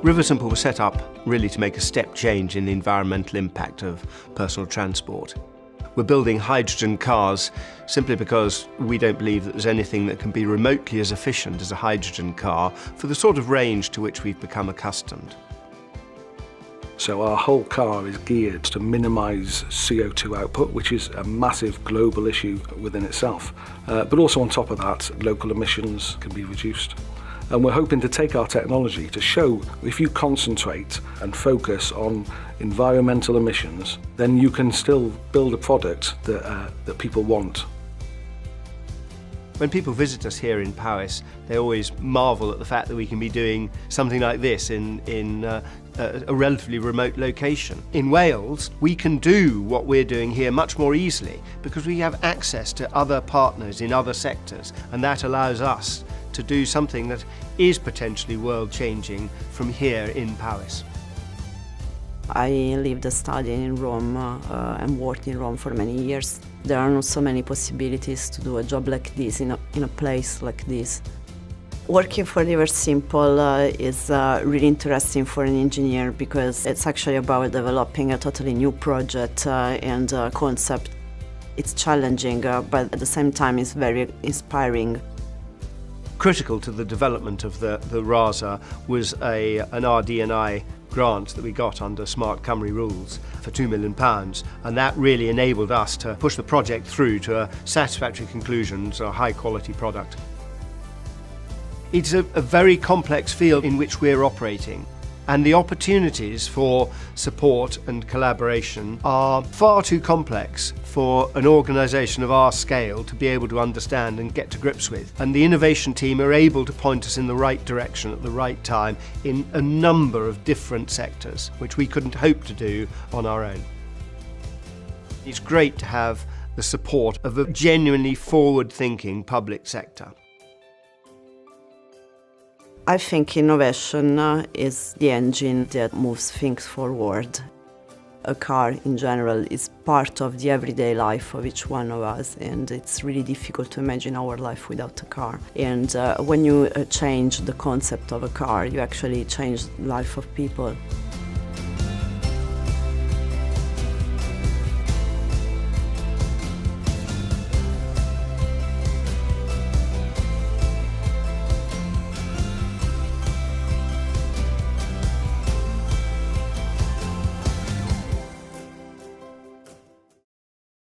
Riversimple was set up really to make a step change in the environmental impact of personal transport. We're building hydrogen cars simply because we don't believe that there's anything that can be remotely as efficient as a hydrogen car for the sort of range to which we've become accustomed. So our whole car is geared to minimise CO2 output, which is a massive global issue within itself. But also on top of that, local emissions can be reduced. And we're hoping to take our technology to show if you concentrate and focus on environmental emissions, then you can still build a product that people want. When people visit us here in Powys, they always marvel at the fact that we can be doing something like this in a relatively remote location. In Wales, we can do what we're doing here much more easily because we have access to other partners in other sectors, and that allows us to do something that is potentially world-changing from here in Powys. I lived and studied in Rome and worked in Rome for many years. There are not so many possibilities to do a job like this in a place like this. Working for Riversimple is really interesting for an engineer because it's actually about developing a totally new project and concept. It's challenging, but at the same time it's very inspiring. Critical to the development of the RASA was an RD&I grant that we got under Smart Cymru rules for £2 million, and that really enabled us to push the project through to a satisfactory conclusion, so a high quality product. It's a very complex field in which we're operating, and the opportunities for support and collaboration are far too complex for an organisation of our scale to be able to understand and get to grips with. And the innovation team are able to point us in the right direction at the right time in a number of different sectors, which we couldn't hope to do on our own. It's great to have the support of a genuinely forward-thinking public sector. I think innovation is the engine that moves things forward. A car in general is part of the everyday life of each one of us, and it's really difficult to imagine our life without a car. And when you change the concept of a car, you actually change the life of people.